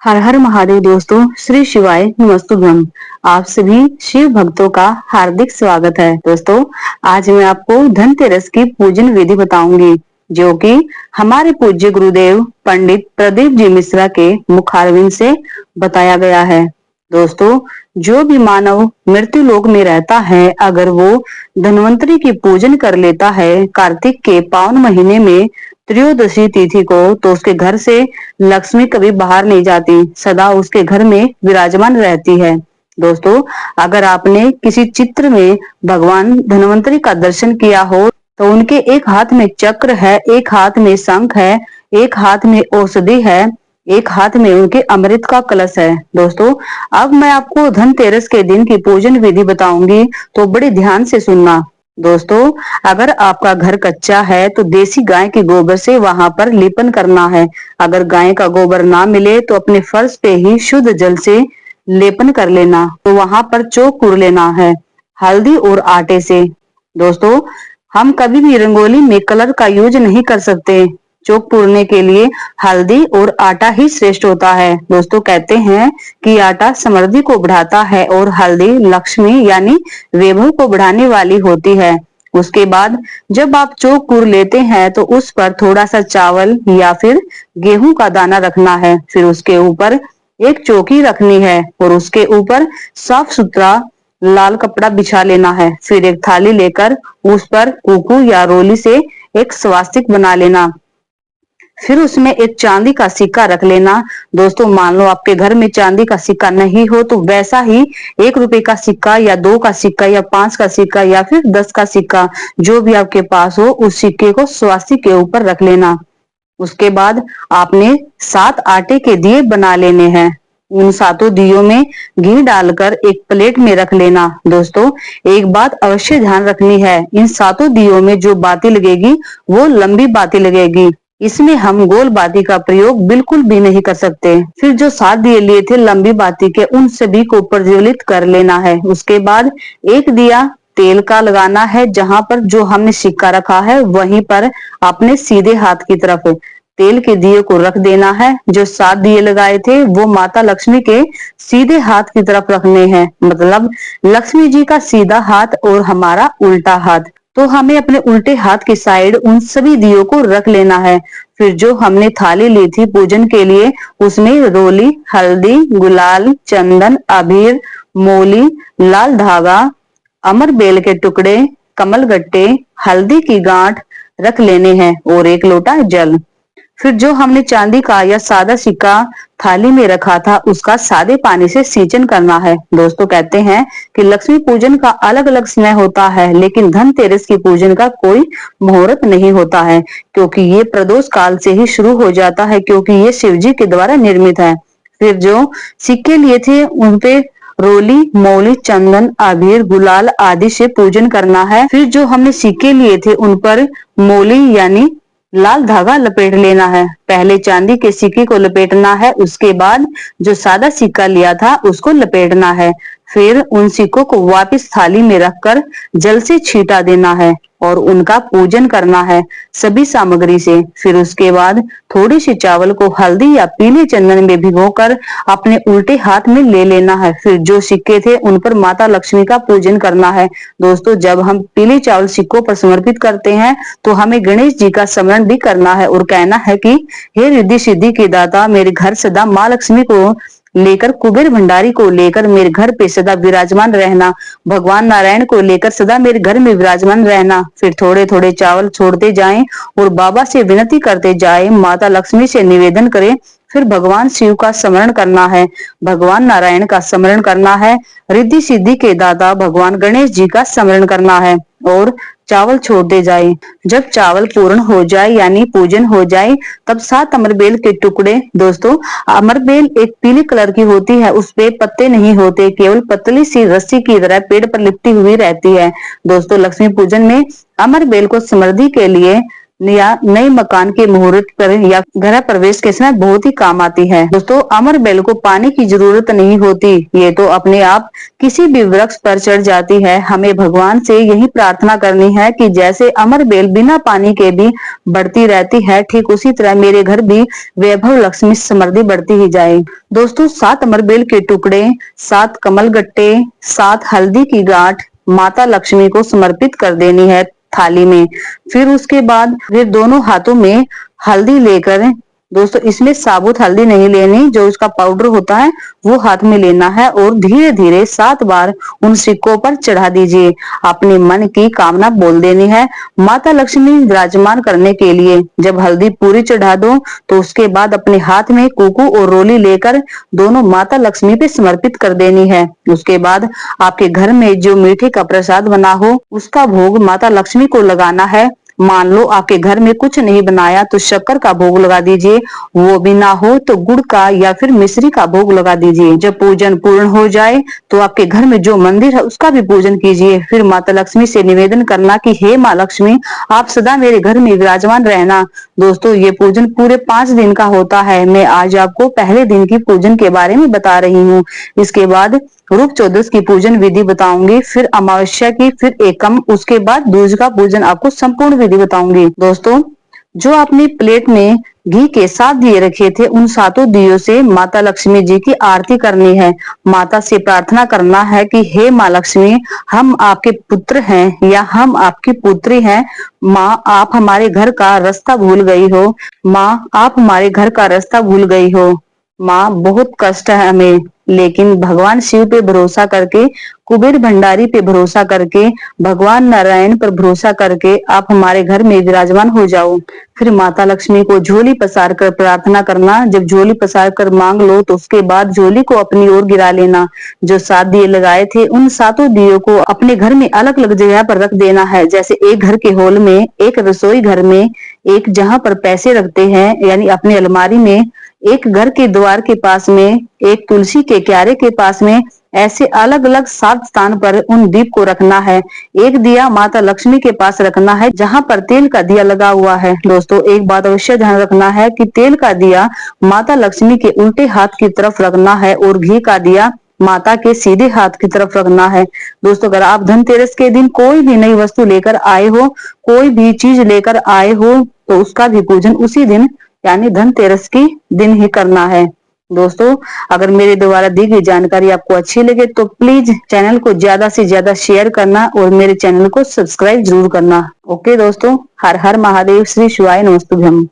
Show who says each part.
Speaker 1: हर हर महादेव दोस्तों, श्री शिवाय नमस्तुभ्यम। आप सभी शिव भक्तों का हार्दिक स्वागत है। दोस्तों, आज मैं आपको धनतेरस की पूजन विधि बताऊंगी, जो कि हमारे पूज्य गुरुदेव पंडित प्रदीप जी मिश्रा के मुखारविंद से बताया गया है। दोस्तों, जो भी मानव मृत्यु लोक में रहता है, अगर वो धनवंतरी की पूजन कर लेता है कार्तिक के पावन महीने में त्रयोदशी तिथि को, तो उसके घर से लक्ष्मी कभी बाहर नहीं जाती, सदा उसके घर में विराजमान रहती है। दोस्तों, अगर आपने किसी चित्र में भगवान धन्वंतरी का दर्शन किया हो, तो उनके एक हाथ में चक्र है, एक हाथ में शंख है, एक हाथ में औषधि है, एक हाथ में उनके अमृत का कलश है। दोस्तों, अब मैं आपको धनतेरस के दिन की पूजन विधि बताऊंगी, तो बड़े ध्यान से सुनना। दोस्तों, अगर आपका घर कच्चा है तो देसी गाय के गोबर से वहां पर लेपन करना है। अगर गाय का गोबर ना मिले तो अपने फर्श पे ही शुद्ध जल से लेपन कर लेना। तो वहां पर चौक पूर लेना है हल्दी और आटे से। दोस्तों, हम कभी भी रंगोली में कलर का यूज नहीं कर सकते। चौक पूरने के लिए हल्दी और आटा ही श्रेष्ठ होता है। दोस्तों, कहते हैं कि आटा समृद्धि को बढ़ाता है और हल्दी लक्ष्मी यानी वैभव को बढ़ाने वाली होती है। उसके बाद जब आप चौक पूर लेते हैं तो उस पर थोड़ा सा चावल या फिर गेहूं का दाना रखना है। फिर उसके ऊपर एक चौकी रखनी है और उसके ऊपर साफ सुथरा लाल कपड़ा बिछा लेना है। फिर एक थाली लेकर उस पर कुकू या रोली से एक स्वास्तिक बना लेना। फिर उसमें एक चांदी का सिक्का रख लेना। दोस्तों, मान लो आपके घर में चांदी का सिक्का नहीं हो तो वैसा ही 1 रुपए का सिक्का या 2 का सिक्का या 5 का सिक्का या फिर 10 का सिक्का, जो भी आपके पास हो, उस सिक्के को स्वास्तिक के ऊपर रख लेना। उसके बाद आपने 7 आटे के दिए बना लेने हैं। उन 7 दियों में घी डालकर एक प्लेट में रख लेना। दोस्तों, एक बात अवश्य ध्यान रखनी है, इन 7 दियों में जो बाती लगेगी वो लंबी बाती लगेगी। इसमें हम गोल बाती का प्रयोग बिल्कुल भी नहीं कर सकते। फिर जो 7 दिए लिए थे लंबी बाती के, उन सभी को प्रज्वलित कर लेना है। उसके बाद एक दिया तेल का लगाना है। जहां पर जो हमने सिक्का रखा है वहीं पर आपने सीधे हाथ की तरफ तेल के दिए को रख देना है। जो 7 दिए लगाए थे वो माता लक्ष्मी के सीधे हाथ की तरफ रखने हैं, मतलब लक्ष्मी जी का सीधा हाथ और हमारा उल्टा हाथ। तो हमें अपने उल्टे हाथ की साइड उन सभी दियों को रख लेना है। फिर जो हमने थाली ली थी पूजन के लिए, उसमें रोली, हल्दी, गुलाल, चंदन, अबीर, मोली, लाल धागा, अमर बेल के टुकड़े, कमल गट्टे, हल्दी की गांठ रख लेने हैं और एक लोटा जल। फिर जो हमने चांदी का या सादा सिक्का थाली में रखा था उसका सादे पानी से सिंचन करना है। दोस्तों, कहते हैं कि लक्ष्मी पूजन का अलग अलग समय होता है, लेकिन धनतेरस की पूजन का कोई मुहूर्त नहीं होता है, क्योंकि ये प्रदोष काल से ही शुरू हो जाता है, क्योंकि ये शिव जी के द्वारा निर्मित है। फिर जो सिक्के लिए थे उनपे रोली, मौली, चंदन, अबीर, गुलाल आदि से पूजन करना है। फिर जो हमने सिक्के लिए थे उन पर मौली यानी लाल धागा लपेट लेना है। पहले चांदी के सिक्के को लपेटना है, उसके बाद जो सादा सिक्का लिया था उसको लपेटना है। फिर उन सिक्कों को वापस थाली में रखकर जल से छींटा देना है और उनका पूजन करना है सभी सामग्री से। फिर उसके बाद थोड़ी सी चावल को हल्दी या पीले चंदन में भिगोकर अपने उल्टे हाथ में ले लेना है। फिर जो सिक्के थे उन पर माता लक्ष्मी का पूजन करना है। दोस्तों, जब हम पीले चावल सिक्कों पर समर्पित करते हैं तो हमें गणेश जी का स्मरण भी करना है और कहना है कि हे रिद्धि सिद्धि के दाता, मेरे घर सदा माँ लक्ष्मी को लेकर, कुबेर भंडारी को लेकर मेरे घर पे सदा विराजमान रहना, भगवान नारायण को लेकर सदा मेरे घर में विराजमान रहना। फिर थोड़े थोड़े चावल छोड़ते जाएं और बाबा से विनती करते जाएं, माता लक्ष्मी से निवेदन करें। फिर भगवान शिव का स्मरण करना है, भगवान नारायण का स्मरण करना है, रिद्धि सिद्धि के दाता भगवान गणेश जी का स्मरण करना है और चावल छोड़ते जाए। जब चावल पूर्ण हो जाए यानी पूजन हो जाए, तब 7 अमरबेल के टुकड़े। दोस्तों, अमरबेल एक पीले कलर की होती है, उस पे पत्ते नहीं होते, केवल पतली सी रस्सी की तरह पेड़ पर लिपटी हुई रहती है। दोस्तों, लक्ष्मी पूजन में अमरबेल को समृद्धि के लिए या नए मकान के मुहूर्त पर या गृह प्रवेश के समय बहुत ही काम आती है। दोस्तों, अमर बेल को पानी की जरूरत नहीं होती, ये तो अपने आप किसी भी वृक्ष पर चढ़ जाती है। हमें भगवान से यही प्रार्थना करनी है कि जैसे अमर बेल बिना पानी के भी बढ़ती रहती है, ठीक उसी तरह मेरे घर भी वैभव, लक्ष्मी, समृद्धि बढ़ती ही जाए। दोस्तों, 7 अमर बेल के टुकड़े, 7 कमल गट्टे, 7 हल्दी की गांठ माता लक्ष्मी को समर्पित कर देनी है थाली में। फिर उसके बाद फिर दोनों हाथों में हल्दी लेकर, दोस्तों इसमें साबुत हल्दी नहीं लेनी, जो उसका पाउडर होता है वो हाथ में लेना है और धीरे धीरे 7 बार उन सिक्कों पर चढ़ा दीजिए। अपने मन की कामना बोल देनी है माता लक्ष्मी विराजमान करने के लिए। जब हल्दी पूरी चढ़ा दो तो उसके बाद अपने हाथ में कुकू और रोली लेकर दोनों माता लक्ष्मी पे समर्पित कर देनी है। उसके बाद आपके घर में जो मीठे का प्रसाद बना हो उसका भोग माता लक्ष्मी को लगाना है। मान लो आपके घर में कुछ नहीं बनाया तो शक्कर का भोग लगा दीजिए, वो भी ना हो तो गुड़ का या फिर मिश्री का भोग लगा दीजिए। जब पूजन पूर्ण हो जाए तो आपके घर में जो मंदिर है उसका भी पूजन कीजिए। फिर माता लक्ष्मी से निवेदन करना कि हे माँ लक्ष्मी, आप सदा मेरे घर में विराजमान रहना। दोस्तों, ये पूजन पूरे 5 दिन का होता है। मैं आज आपको पहले दिन की पूजन के बारे में बता रही हूँ। इसके बाद रूप चौदस की पूजन विधि बताऊंगी, फिर अमावस्या की, फिर एकम, उसके बाद दूज का पूजन आपको संपूर्ण विधि बताऊंगी। दोस्तों, जो आपने प्लेट में घी के 7 दिए रखे थे, उन 7 दियों से माता लक्ष्मी जी की आरती करनी है। माता से प्रार्थना करना है कि हे माँ लक्ष्मी, हम आपके पुत्र हैं या हम आपकी पुत्री हैं। माँ, आप हमारे घर का रास्ता भूल गई हो। माँ, आप हमारे घर का रास्ता भूल गई हो। माँ, बहुत कष्ट है हमें, लेकिन भगवान शिव पे भरोसा करके, कुबेर भंडारी पे भरोसा करके, भगवान नारायण पर भरोसा करके आप हमारे घर में विराजमान हो जाओ। फिर माता लक्ष्मी को झोली पसार कर प्रार्थना करना। जब झोली पसार कर मांग लो तो उसके बाद झोली को अपनी ओर गिरा लेना। जो 7 दिए लगाए थे उन 7 दियों को अपने घर में अलग अलग जगह पर रख देना है। जैसे एक घर के हॉल में, एक रसोई घर में, एक जहां पर पैसे रखते हैं यानी अपनी अलमारी में, एक घर के द्वार के पास में, एक तुलसी के क्यारे के पास में, ऐसे अलग अलग 7 स्थान पर उन दीप को रखना है। एक दिया माता लक्ष्मी के पास रखना है जहां पर तेल का दिया लगा हुआ है। दोस्तों, एक बात अवश्य ध्यान रखना है कि तेल का दिया माता लक्ष्मी के उल्टे हाथ की तरफ रखना है और घी का दिया माता के सीधे हाथ की तरफ रखना है। दोस्तों, अगर आप धनतेरस के दिन कोई भी नई वस्तु लेकर आए हो, कोई भी चीज लेकर आए हो, तो उसका भी पूजन उसी दिन यानी धनतेरस की दिन ही करना है। दोस्तों, अगर मेरे द्वारा दी गई जानकारी आपको अच्छी लगे तो प्लीज चैनल को ज्यादा से ज्यादा शेयर करना और मेरे चैनल को सब्सक्राइब जरूर करना। ओके दोस्तों, हर हर महादेव, श्री शिवाय नमस्तुभ्यम।